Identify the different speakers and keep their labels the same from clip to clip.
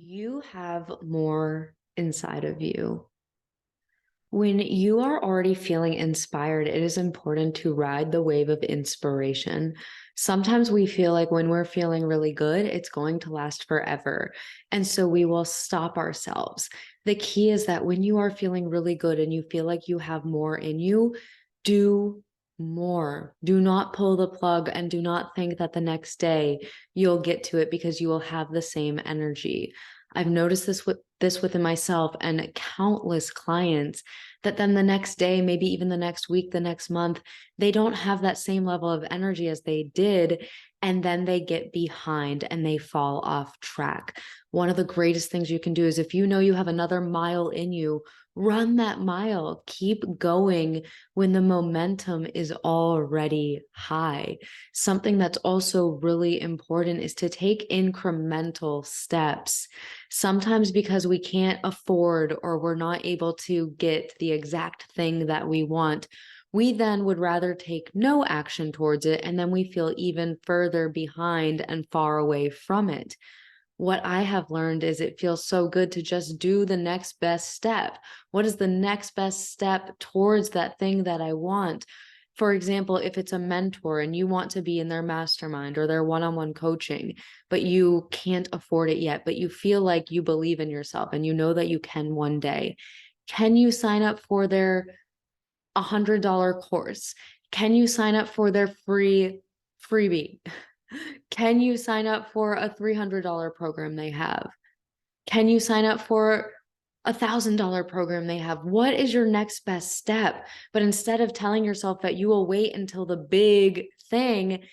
Speaker 1: you have more inside of you. When you are already feeling inspired, it is important to ride the wave of inspiration. Sometimes we feel like when we're feeling really good, it's going to last forever. And so we will stop ourselves. The key is that when you are feeling really good and you feel like you have more in you, do more. Do not pull the plug and do not think that the next day you'll get to it because you will have the same energy. I've noticed this within myself and countless clients that then the next day, maybe even the next week, the next month, they don't have that same level of energy as they did. And then they get behind and they fall off track. One of the greatest things you can do is if you know you have another mile in you, run that mile. Keep going when the momentum is already high. Something that's also really important is to take incremental steps. Sometimes because we can't afford or we're not able to get the exact thing that we want, we then would rather take no action towards it, and then we feel even further behind and far away from it. What I have learned is it feels so good to just do the next best step. What is the next best step towards that thing that I want? For example, if it's a mentor and you want to be in their mastermind or their one-on-one coaching, but you can't afford it yet, but you feel like you believe in yourself and you know that you can one day, can you sign up for their $100 course? Can you sign up for their freebie? Can you sign up for a $300 program they have? Can you sign up for $1,000 program they have? What is your next best step? But instead of telling yourself that you will wait until the big thing,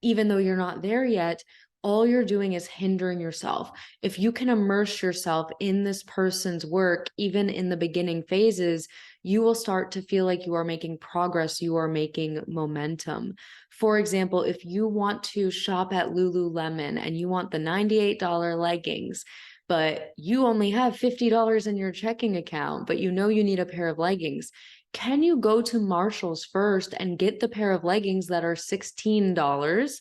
Speaker 1: even though you're not there yet, all you're doing is hindering yourself. If you can immerse yourself in this person's work, even in the beginning phases, you will start to feel like you are making progress, you are making momentum. For example, if you want to shop at Lululemon and you want the $98 leggings, but you only have $50 in your checking account, but you know you need a pair of leggings, can you go to Marshall's first and get the pair of leggings that are $16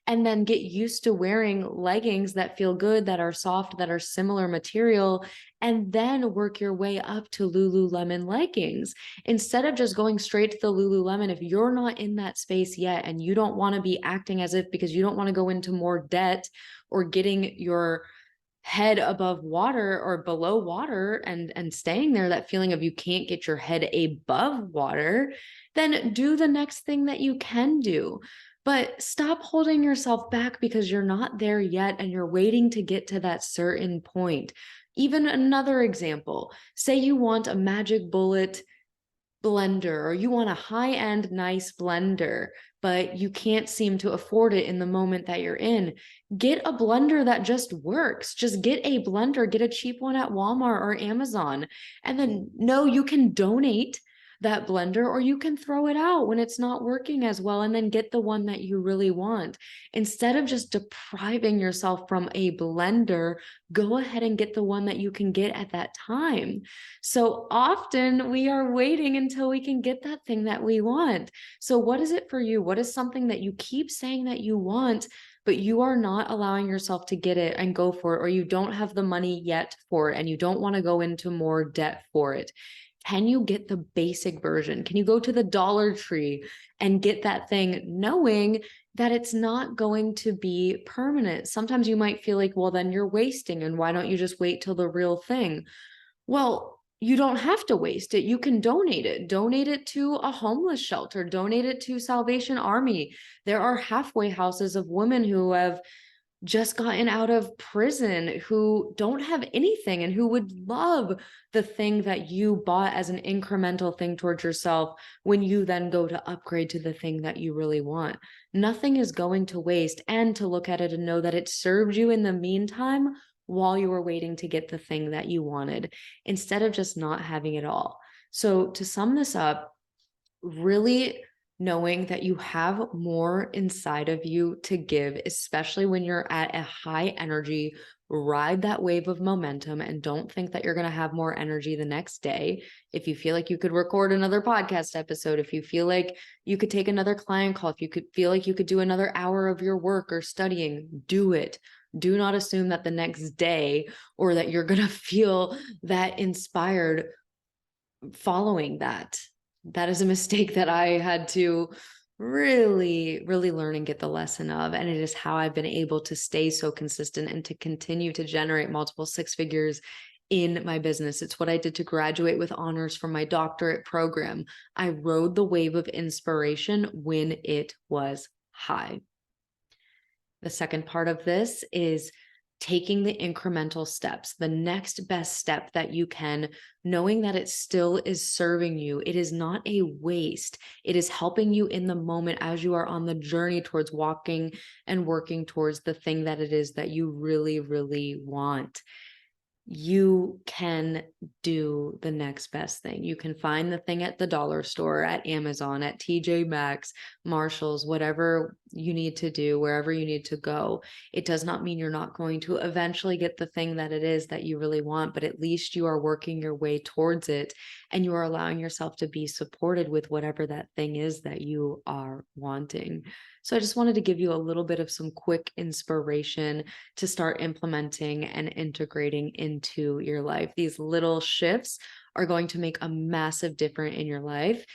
Speaker 1: and then get used to wearing leggings that feel good, that are soft, that are similar material, and then work your way up to Lululemon leggings? Instead of just going straight to the Lululemon, if you're not in that space yet and you don't want to be acting as if because you don't want to go into more debt or getting your head above water or below water and staying there, that feeling of you can't get your head above water, then do the next thing that you can do. But stop holding yourself back because you're not there yet and you're waiting to get to that certain point. Even another example, say you want a magic bullet blender or you want a high-end nice blender, but you can't seem to afford it in the moment that you're in. Get a blender that just works. Just get a blender, get a cheap one at Walmart or Amazon, and then know you can donate that blender or you can throw it out when it's not working as well and then get the one that you really want. Instead of just depriving yourself from a blender, go ahead and get the one that you can get at that time. So often we are waiting until we can get that thing that we want. So what is it for you? What is something that you keep saying that you want, but you are not allowing yourself to get it and go for it, or you don't have the money yet for it and you don't want to go into more debt for it? Can you get the basic version? Can you go to the Dollar Tree and get that thing knowing that it's not going to be permanent? Sometimes you might feel like, well, then you're wasting, and why don't you just wait till the real thing? Well, you don't have to waste it. You can donate it. Donate it to a homeless shelter. Donate it to Salvation Army. There are halfway houses of women who have just gotten out of prison who don't have anything and who would love the thing that you bought as an incremental thing towards yourself when you then go to upgrade to the thing that you really want. Nothing is going to waste, and to look at it and know that it served you in the meantime while you were waiting to get the thing that you wanted, instead of just not having it all. So to sum this up, really knowing that you have more inside of you to give, especially when you're at a high energy, ride that wave of momentum and don't think that you're going to have more energy the next day. If you feel like you could record another podcast episode, if you feel like you could take another client call, if you could feel like you could do another hour of your work or studying, do it. Do not assume that the next day or that you're going to feel that inspired following that. That is a mistake that I had to really, really learn and get the lesson of. And it is how I've been able to stay so consistent and to continue to generate multiple six figures in my business. It's what I did to graduate with honors from my doctorate program. I rode the wave of inspiration when it was high. The second part of this is taking the incremental steps, the next best step that you can, knowing that it still is serving you. It is not a waste. It is helping you in the moment as you are on the journey towards walking and working towards the thing that it is that you really, really want. You can do the next best thing. You can find the thing at the dollar store, at Amazon, at TJ Maxx, Marshalls, whatever you need to do, wherever you need to go. It does not mean you're not going to eventually get the thing that it is that you really want, but at least you are working your way towards it and you are allowing yourself to be supported with whatever that thing is that you are wanting. So I just wanted to give you a little bit of some quick inspiration to start implementing and integrating into your life. These little shifts are going to make a massive difference in your life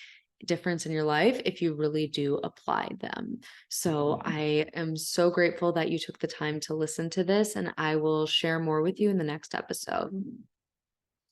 Speaker 1: if you really do apply them. So I am so grateful that you took the time to listen to this, and I will share more with you in the next episode.